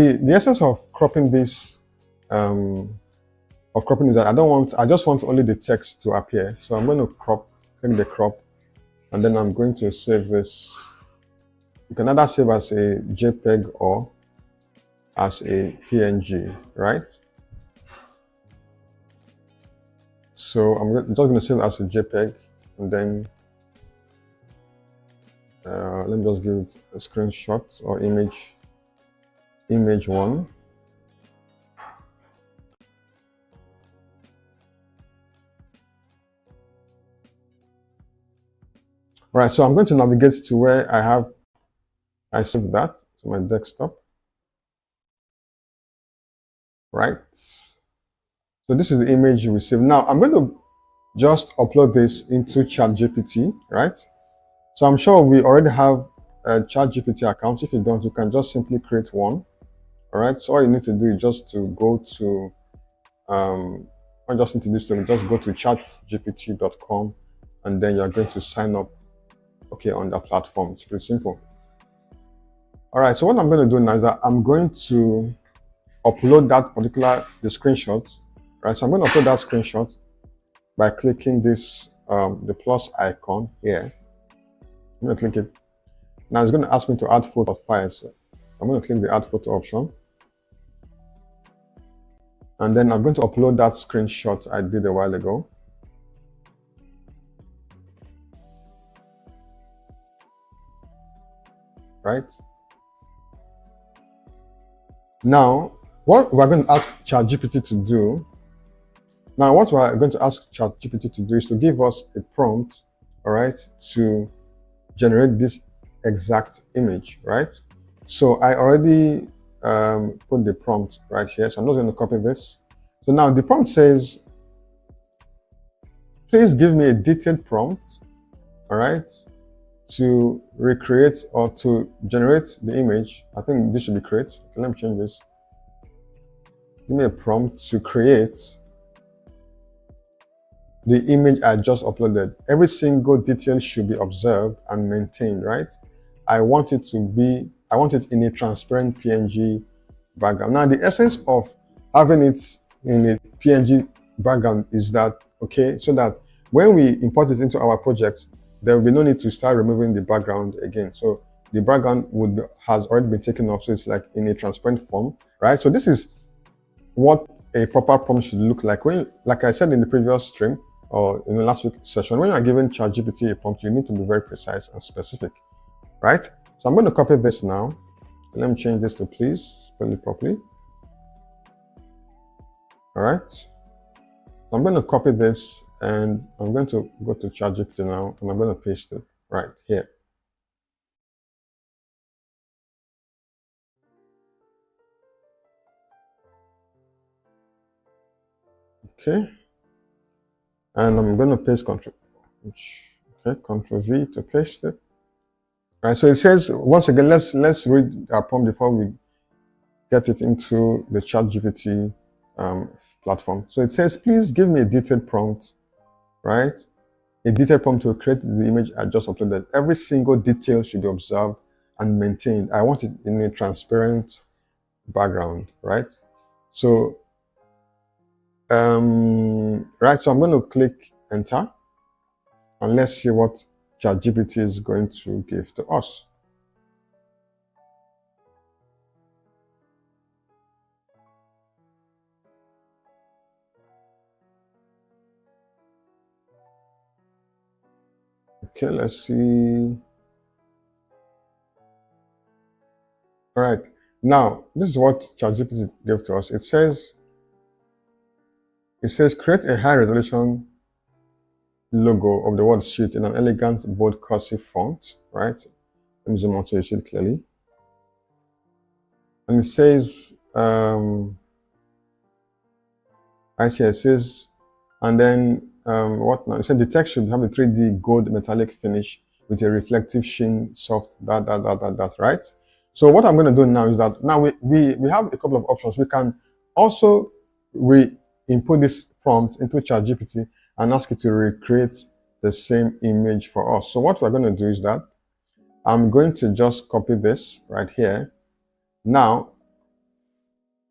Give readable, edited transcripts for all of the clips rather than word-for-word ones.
The essence of cropping this is that I just want only the text to appear. So I'm going to click the crop, and then I'm going to save this. You can either save as a JPEG or as a PNG, right? So I'm just going to save it as a JPEG, and then let me just give it a screenshot or image 1. All right, so I'm going to navigate to where I saved that to my desktop. Right. So this is the image you receive. Now I'm going to just upload this into ChatGPT, right? So I'm sure we already have a ChatGPT account. If you don't, you can just simply create one. All right. So all you need to do is just to go to I just need to do is to just go to chatgpt.com, and then you're going to sign up, okay, on the platform. It's pretty simple. All right. So what I'm going to do now is that I'm going to upload that the screenshot, right? So I'm going to upload that screenshot by clicking this the plus icon here. I'm going to click it. Now it's going to ask me to add photo files. So I'm going to click the add photo option, and then I'm going to upload that screenshot I did a while ago. Right. Now, what we're going to ask ChatGPT to do, is to give us a prompt, all right, to generate this exact image, right? So I already put the prompt right here, so I'm not going to copy this. So now the prompt says, please give me a detailed prompt, all right, to recreate or to generate the image. I think this should be create. Okay, let me change this. Give me a prompt to create the image I just uploaded. Every single detail should be observed and maintained, right? I want it in a transparent PNG background. Now, the essence of having it in a PNG background is that, okay, so that when we import it into our project, there will be no need to start removing the background again. So the background has already been taken off, so it's like in a transparent form, right? So this is what a proper prompt should look like. Like I said in the previous stream or in the last week's session, when you're giving ChatGPT a prompt, you need to be very precise and specific, right? So I'm going to copy this now. Let me change this to please spell it properly. All right. I'm going to copy this, and I'm going to go to ChatGPT now, and I'm going to paste it right here. Okay. And I'm going to paste Ctrl V to paste it. All right. So it says, once again, let's read our prompt before we get it into the ChatGPT platform. So it says, please give me a detailed prompt, right? A detailed prompt to create the image I just uploaded. Every single detail should be observed and maintained. I want it in a transparent background, right? So, right, so I'm going to click enter, and let's see what ChatGPT is going to give to us. Okay, let's see. All right, now this is what ChatGPT gave to us. It says create a high resolution logo of the word sheet in an elegant, bold, cursive font, right? Let me zoom out so you see it clearly. And it says, right here, it says, and then what now? It said the text should have a 3D gold metallic finish with a reflective sheen, soft, that, right? So what I'm going to do now is that now we have a couple of options. We can also input this prompt into ChatGPT and ask it to recreate the same image for us. So what we're going to do is that I'm going to just copy this right here. Now,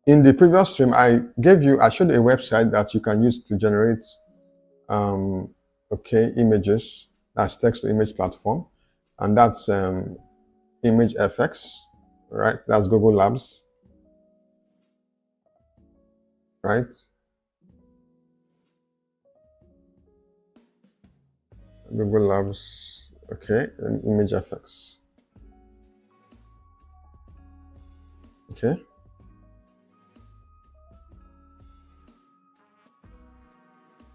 In the previous stream, I showed you a website that you can use to generate images. That's text to image platform, and that's ImageFX, right? That's Google Labs, right? Google Labs, okay, and ImageFX, okay.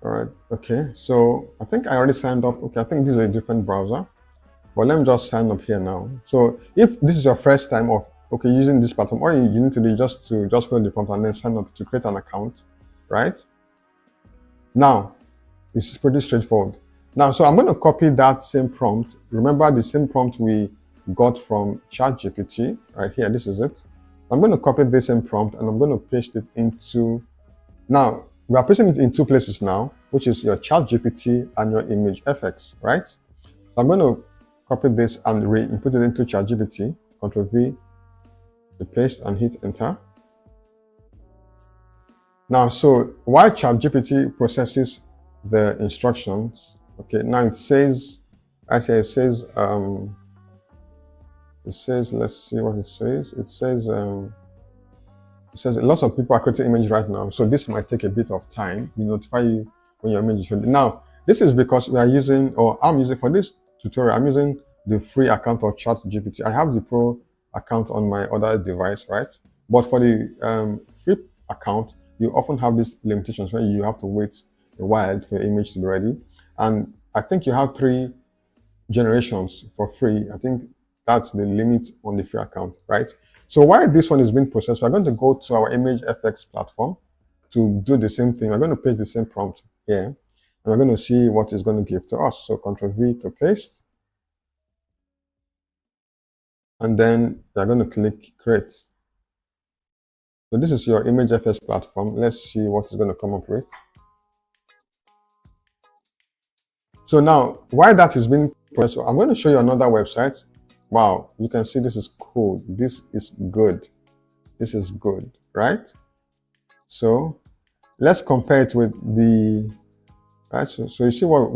All right, okay. So I think I already signed up. Okay, I think this is a different browser, but let me just sign up here now. So if this is your first time of using this platform, all you need to do is just fill the prompt and then sign up to create an account, right? Now it's pretty straightforward. Now, so I'm going to copy that same prompt. Remember the same prompt we got from ChatGPT right here. This is it. I'm going to copy this same prompt and I'm going to paste it into. Now, we are pasting it in two places now, which is your ChatGPT and your ImageFX, right? So I'm going to copy this and re-input it into ChatGPT. Ctrl V to paste and hit enter. Now, so while ChatGPT processes the instructions, okay, now it says, actually it says, let's see what it says. It says lots of people are creating images right now, so this might take a bit of time. We notify you when your image is ready. Now, this is because we are using, or I'm using for this tutorial, I'm using the free account of ChatGPT. I have the pro account on my other device, right? But for the free account, you often have these limitations where you have to wait a while for your image to be ready. And I think you have 3 generations for free. I think that's the limit on the free account, right? So while this one is being processed, we're going to go to our ImageFX platform to do the same thing. We're going to paste the same prompt here, and we're going to see what it's going to give to us. So Ctrl V to paste, and then we're going to click create. So this is your ImageFX platform. Let's see what it's going to come up with. So now, while that is being processed, I'm going to show you another website. Wow, you can see this is cool. This is good. This is good, right? So let's compare it with the right. So you see what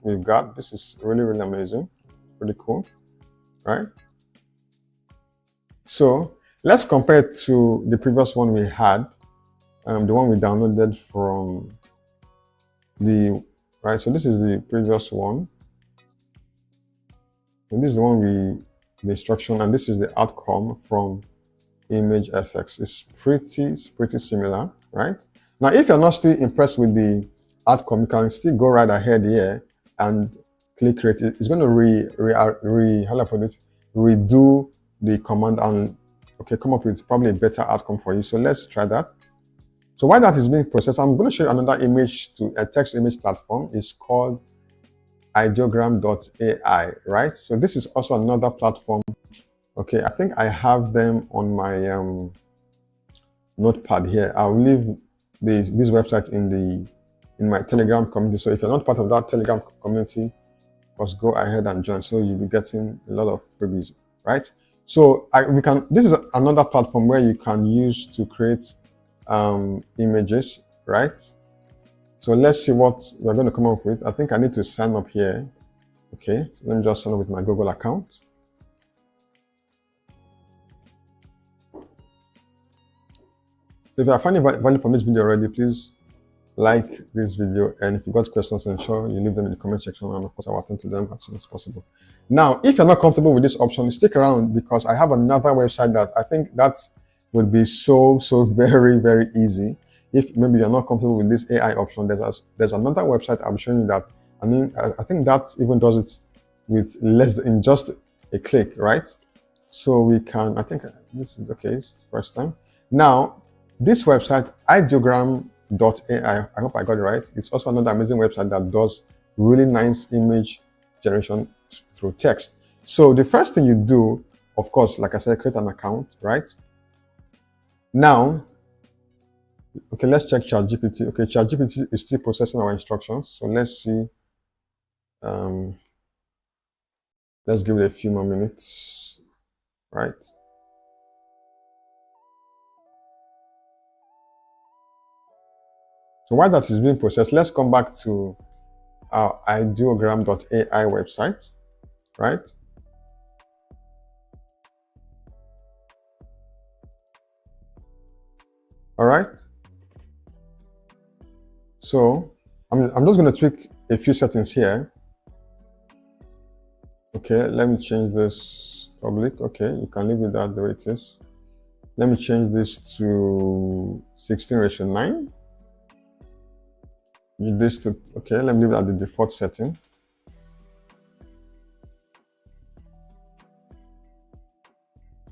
we've got. This is really amazing, pretty cool, right? So let's compare it to the previous one we had, the one we downloaded from the right. So this is the previous one, and this is the one the instruction, and this is the outcome from ImageFX. It's pretty similar, right? Now, if you're not still impressed with the outcome, you can still go right ahead here and click create. It's going to redo the command and come up with probably a better outcome for you. So let's try that. So while that is being processed, I'm going to show you another image to a text image platform. It's called ideogram.ai, right? So this is also another platform. Okay, I think I have them on my notepad here. I'll leave this website in my Telegram community. So if you're not part of that Telegram community, just go ahead and join. So you'll be getting a lot of freebies, right? So this is another platform where you can use to create images, right? So let's see what we're going to come up with. I think I need to sign up here. Okay, so let me just sign up with my Google account. If you are finding value from this video already, please like this video, and if you got questions, ensure you leave them in the comment section, and of course I'll attend to them as soon as possible. Now, if you're not comfortable with this option, stick around because I have another website that I think that would be so very easy. If maybe you're not comfortable with this AI option, there's another website I'm showing you that. I mean, I think that even does it with less than just a click, right? So we can, I think this is okay, it's first time. Now, this website, ideogram.ai, I hope I got it right. It's also another amazing website that does really nice image generation through text. So the first thing you do, of course, like I said, create an account, right? Now, okay, let's check ChatGPT. Okay, ChatGPT is still processing our instructions. So let's see. Let's give it a few more minutes, right? So while that is being processed, let's come back to our ideogram.ai website, right? All right. So I'm just going to tweak a few settings here. Okay, let me change this public. Okay, you can leave it that the way it is. Let me change this to 16:9. This to, okay, let me leave it at the default setting.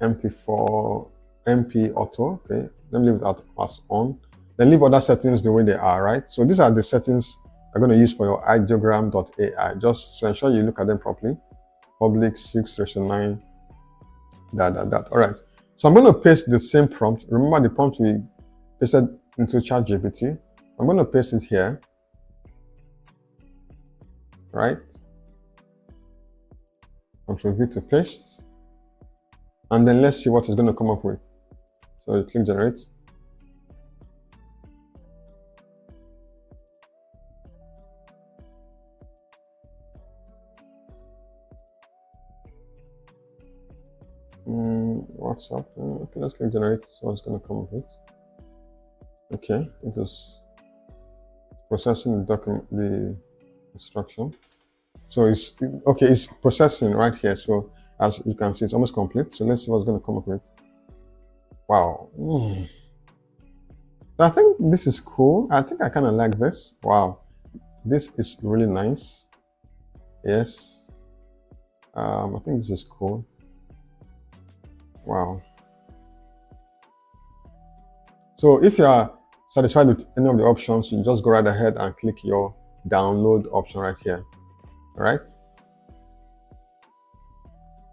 MP4, MP auto. Okay, let me leave it as on. Then leave other settings the way they are, right? So these are the settings I'm going to use for your ideogram.ai. Just to ensure you look at them properly. Public 6:9. That. All right. So I'm going to paste the same prompt. Remember the prompt we pasted into ChatGPT. I'm going to paste it here. Right. Control V to paste. And then let's see what it's going to come up with. So you click generate. What's up? Okay, let's click generate. So it's going to come up with. Okay, because processing the document, the instruction. So it's okay. It's processing right here. So as you can see, it's almost complete. So let's see what's going to come up with. Wow. I think this is cool. I think I kind of like this. Wow. This is really nice. Yes. I think this is cool. Wow. So if you are satisfied with any of the options, you just go right ahead and click your download option right here. All right.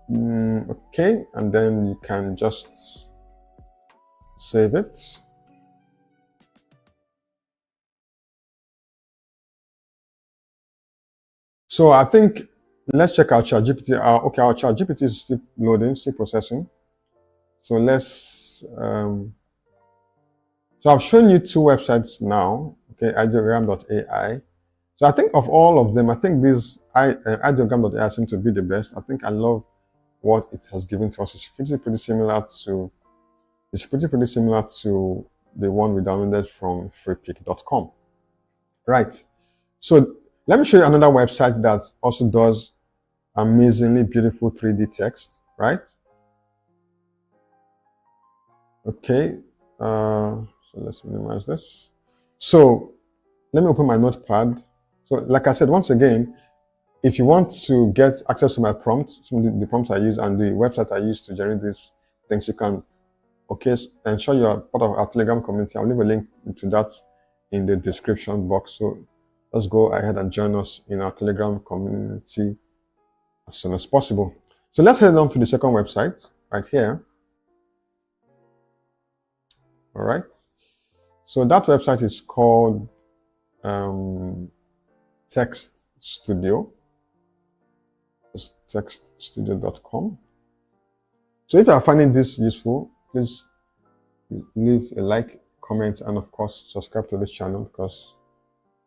Okay, and then you can just save it. So I think let's check out ChatGPT. Okay, our ChatGPT is still loading, still processing. So let's. So I've shown you two websites now. Okay, ideogram.ai. So I think of all of them, I think this ideogram.ai seems to be the best. I think I love what it has given to us. It's pretty similar to. It's pretty similar to the one we downloaded from freepik.com. Right. So let me show you another website that also does amazingly beautiful 3D text, right? Okay. So let's minimize this. So let me open my notepad. So like I said, once again, if you want to get access to my prompts, some of the prompts I use and the website I use to generate these things, you can, okay, ensure you are part of our Telegram community. I'll leave a link to that in the description box. So let's go ahead and join us in our Telegram community as soon as possible. So let's head on to the second website right here. All right. So that website is called Text Studio. It's textstudio.com. So if you are finding this useful, please leave a like, comment, and of course subscribe to this channel because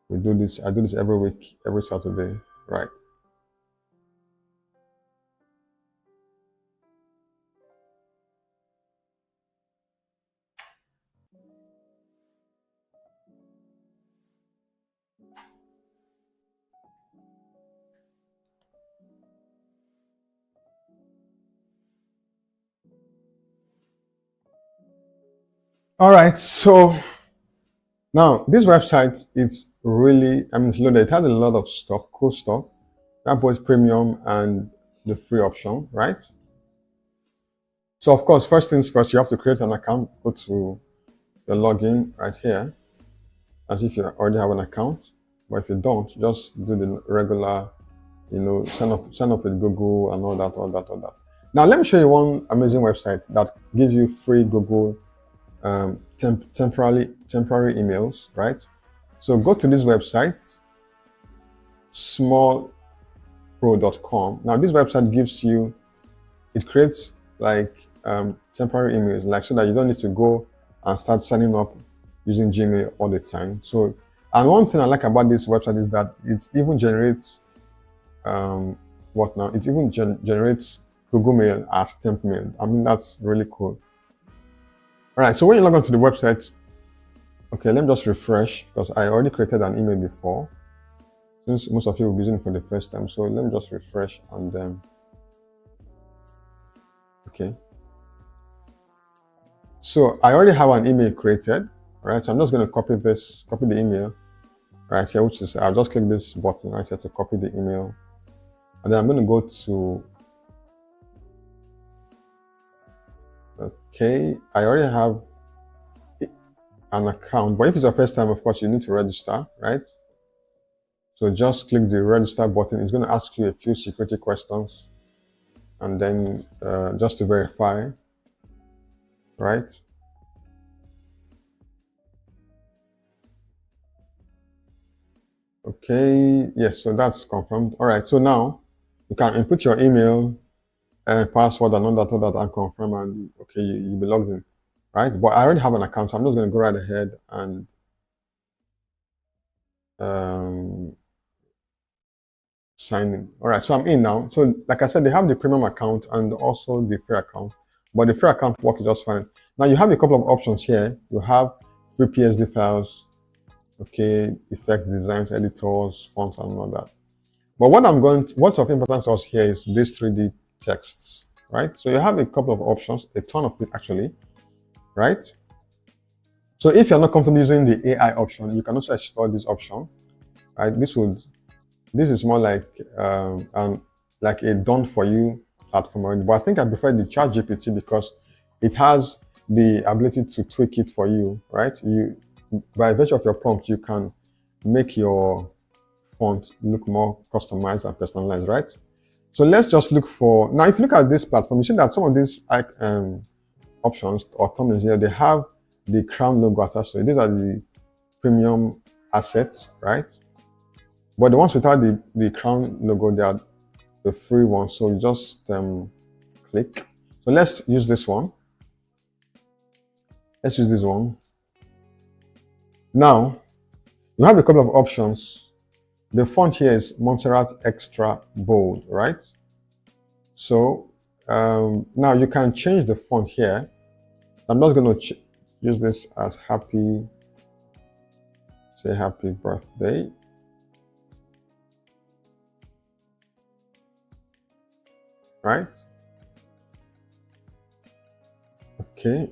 we do this. I do this every week, every Saturday, right? All right, so now this website is really, it's loaded. It has a lot of stuff, cool stuff. That both premium and the free option, right? So of course, first things first, you have to create an account. Go to the login right here, as if you already have an account. But if you don't, just do the regular, sign up with Google and all that. Now let me show you one amazing website that gives you free Google temporary emails, right? So go to this website, smallpro.com. Now this website gives you, it creates like temporary emails, like so that you don't need to go and start signing up using Gmail all the time. So And one thing I like about this website is that it even generates what now? It even generates Google Mail as temp mail. I mean, that's really cool. All right, so when you log on to the website, okay, let me just refresh because I already created an email before. Since most of you will be using it for the first time, so let me just refresh and then, okay. So I already have an email created, right? So I'm just going to copy the email right here, which is, I'll just click this button right here to copy the email. And then I'm going to go to, okay, I already have an account, but if it's your first time, of course, you need to register, right? So just click the register button. It's going to ask you a few security questions and then just to verify, right? Okay, yes, so that's confirmed. All right, so now you can input your email and password and all that and confirm, and okay, you'll be logged in, right? But I already have an account, so I'm just going to go right ahead and sign in. All right, so I'm in now. So like I said, they have the premium account and also the free account, but the free account works just fine. Now you have a couple of options here. You have free PSD files, okay, effects, designs, editors, fonts, and all that. But what's of importance to us here is these 3D texts, right? So you have a couple of options, a ton of it actually, right? So if you're not comfortable using the AI option, you can also explore this option, right? This is more like like a done for you platform, but I think I prefer the ChatGPT because it has the ability to tweak it for you, right? You, by virtue of your prompt, you can make your font look more customized and personalized, right? So let's just look for, now if you look at this platform, you see that some of these options or thumbnails here, they have the crown logo attached to it. These are the premium assets, right? But the ones without the crown logo, they are the free ones. So you just click. So let's use this one. Let's use this one. Now, you have a couple of options. The font here is Montserrat Extra Bold, right? So now you can change the font here. I'm not going to use this as happy, say happy birthday. Right? Okay.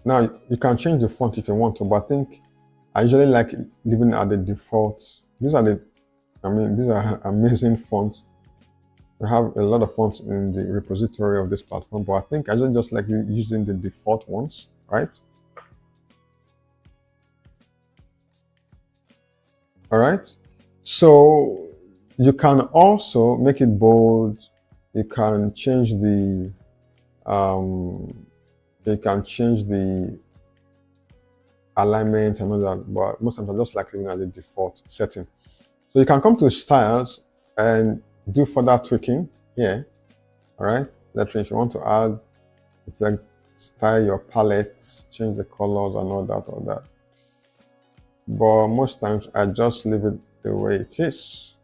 Now you can change the font if you want to, but I think I usually like leaving at the default. These are amazing fonts. We have a lot of fonts in the repository of this platform, but I think I just like using the default ones, right? All right. So you can also make it bold. You can change the alignment and all that, but most times I just like leaving at the default setting. So you can come to styles and do further tweaking here. All right. Let's say if you want to add, if you like style your palettes, change the colors and all that. But most times I just leave it the way it is.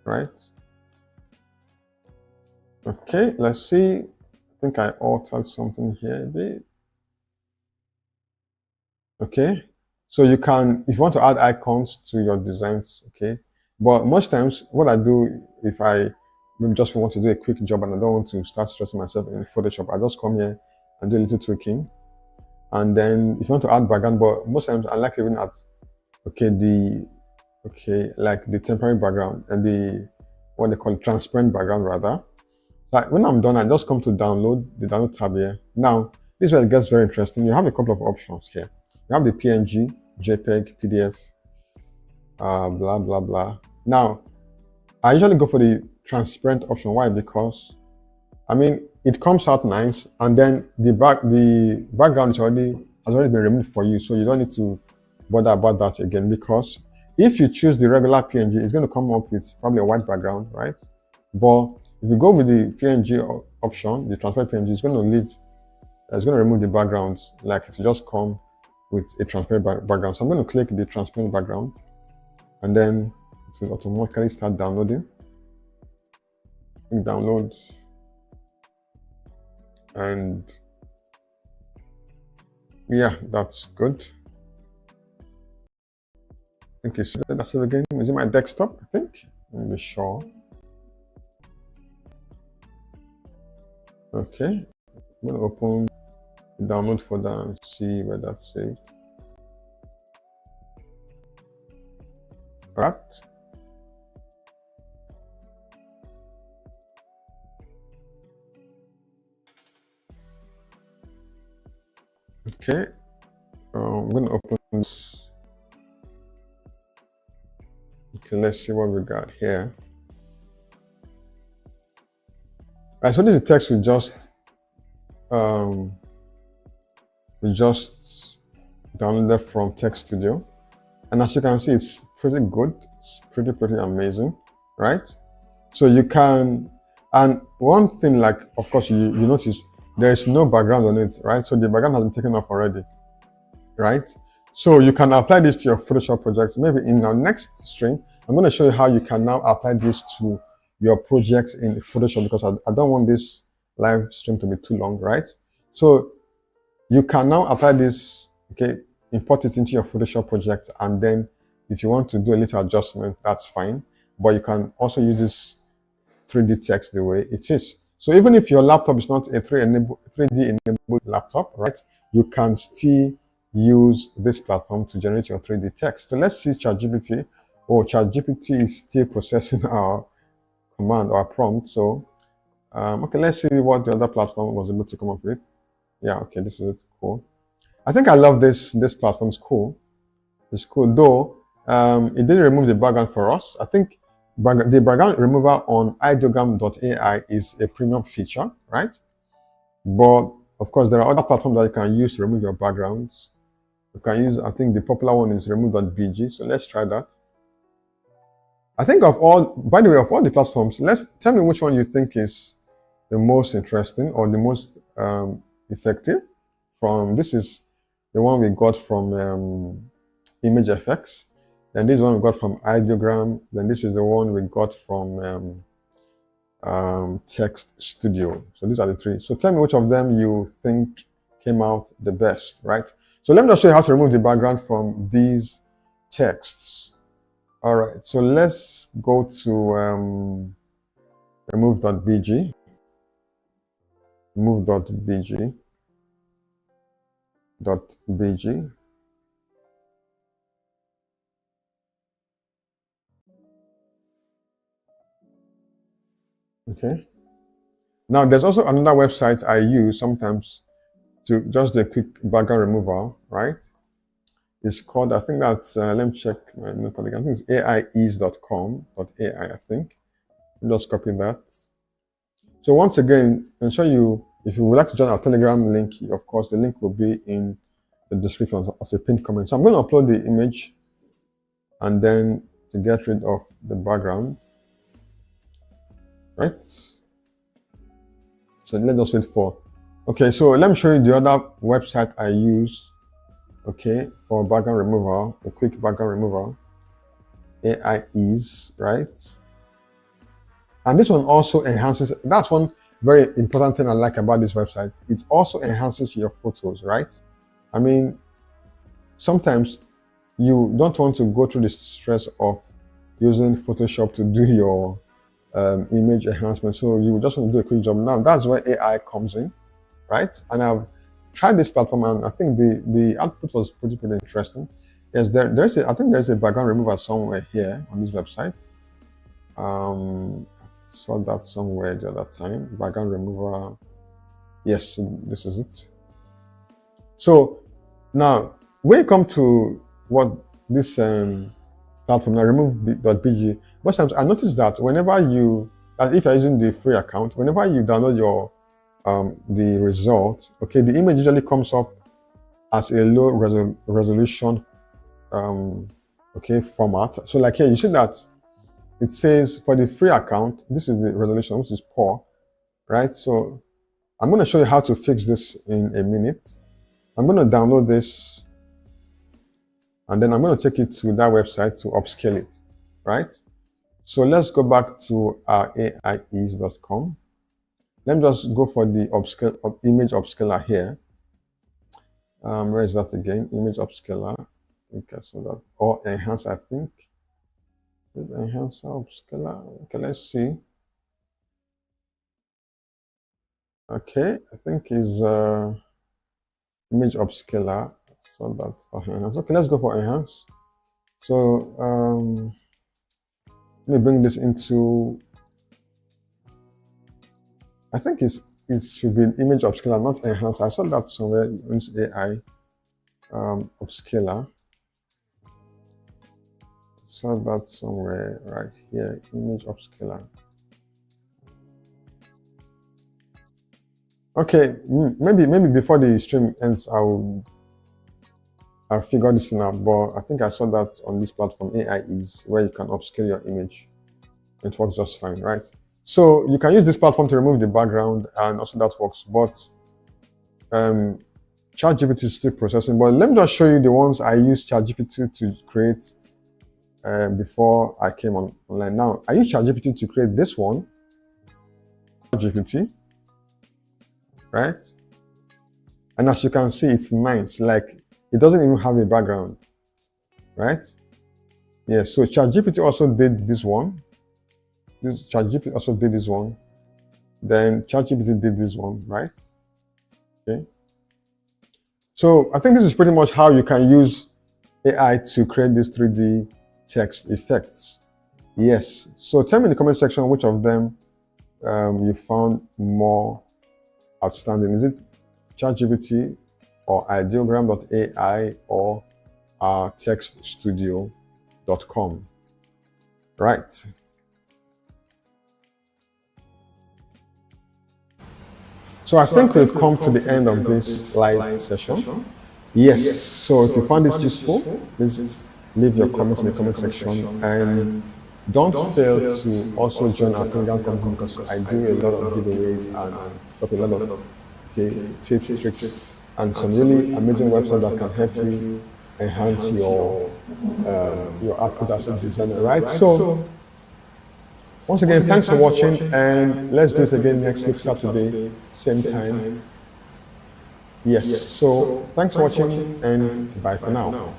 Right. Okay, let's see. I think I altered something here a bit. Okay, so you can, if you want to add icons to your designs, okay. But most times what I do, if I just want to do a quick job and I don't want to start stressing myself in Photoshop, I just come here and do a little tweaking. And then if you want to add background, but most times I like leaving at, like the temporary background and what they call transparent background rather. Like when I'm done, I just come to download, the download tab here. Now, this is where it gets very interesting. You have a couple of options here. You have the PNG, JPEG, PDF, blah, blah, blah. Now, I usually go for the transparent option. Why? Because, I mean, it comes out nice, and then the background has already been removed for you, so you don't need to bother about that again. Because if you choose the regular PNG, it's going to come up with probably a white background, right? But if you go with the PNG option, the transparent PNG, it's going to remove the backgrounds. Like it will just come with a transparent background. So I'm going to click the transparent background, and then it will automatically start downloading. Download, and yeah, that's good. I think it's that's it again. Is it my desktop? I think. Let me be sure. Okay, I'm going to open the download folder and see where that's saved. Right. Okay, I'm going to open this. Okay, let's see what we got here. Right, so this is the text we just downloaded from Text Studio, and as you can see, it's pretty good. It's pretty amazing, right? So you can, and one thing, like, of course, you notice there is no background on it, right? So the background has been taken off already, right? So you can apply this to your Photoshop projects. Maybe in our next stream, I'm going to show you how you can now apply this to your projects in Photoshop, because I don't want this live stream to be too long, right? So you can now apply this, okay, import it into your Photoshop project, and then if you want to do a little adjustment, that's fine. But you can also use this 3D text the way it is. So even if your laptop is not a 3D enabled laptop, right, you can still use this platform to generate your 3D text. So let's see ChatGPT. Oh, ChatGPT is still processing our command or prompt. So okay, let's see what the other platform was able to come up with. Yeah, okay, this is it. Cool. I think I love this platform. It's cool. It's cool, though it didn't remove the background for us. I think the background remover on ideogram.ai is a premium feature, right? But of course, there are other platforms that you can use to remove your backgrounds. You can use, I think the popular one is remove.bg. So let's try that. I think of all, by the way, of all the platforms, tell me which one you think is the most interesting or the most effective. This is the one we got from ImageFX. Then this one we got from Ideogram. Then this is the one we got from Text Studio. So these are the three. So tell me which of them you think came out the best, right? So let me just show you how to remove the background from these texts. All right, so let's go to remove.bg. Remove.bg. .bg. Okay. Now there's also another website I use sometimes to just do a quick background removal, right? It's called, I think that's, let me check my notepad again. I think it's aies.com.ai, I think. Just copy that. So once again, ensure if you would like to join our Telegram link, of course, the link will be in the description as a pinned comment. So I'm going to upload the image, and then to get rid of the background, right? So let us wait for. Okay, so let me show you the other website I use, okay, for background removal, a quick background removal. AIEase, right? And this one also enhances, that's one very important thing I like about this website. It also enhances your photos, right? I mean, sometimes you don't want to go through the stress of using Photoshop to do your image enhancement. So you just want to do a quick job. Now that's where AI comes in, right? And I've tried this platform, and I think the output was pretty interesting. Yes, I think there's a background remover somewhere here on this website. I saw that somewhere the other time. Background remover. Yes, this is it. So now when you come to what this platform now, remove.bg, most times I notice that whenever if you're using the free account, whenever you download your the result, okay, the image usually comes up as a low resolution okay format. So like here, you see that it says for the free account, this is the resolution, which is poor, right? So I'm going to show you how to fix this in a minute. I'm going to download this And then I'm going to take it to that website to upscale it, right? So let's go back to our aies.com. Let me just go for the image upscaler here. Where is that again? Image upscaler. I think I saw that. Or enhance, I think. Enhancer upscaler. Okay, let's see. Okay, I think is image upscaler. So that enhance. Okay, let's go for enhance. So let me bring this into. I think it should be an image upscaler, not enhance. I saw that somewhere in AI upscaler. Saw that somewhere right here. Image upscaler. Okay, maybe before the stream ends, I'll figure this thing out. But I think I saw that on this platform, AIEs, where you can upscale your image. It works just fine, right? So you can use this platform to remove the background, and also that works. But ChatGPT is still processing. But let me just show you the ones I used ChatGPT to create before I came online. Now I use ChatGPT to create this one. ChatGPT. Right? And as you can see, it's nice. Like, it doesn't even have a background. Right? Yeah, so ChatGPT also did this one. ChatGPT also did this one. Then ChatGPT did this one, right? Okay. So I think this is pretty much how you can use AI to create these 3D text effects. Yes. So tell me in the comment section which of them you found more outstanding. Is it ChatGPT or ideogram.ai or textstudio.com? Right. So I think we've come to the end of this live session. Yes. So if you found this useful, please leave your comments in the comment section, and don't fail to also join our Telegram community, because I do a lot of giveaways and a lot of tips, tricks, and some really amazing websites that can help you enhance your output as a designer, right? So once again, thanks for watching, and let's do it again next week Saturday, same time. Yes, so thanks for watching, and bye for now.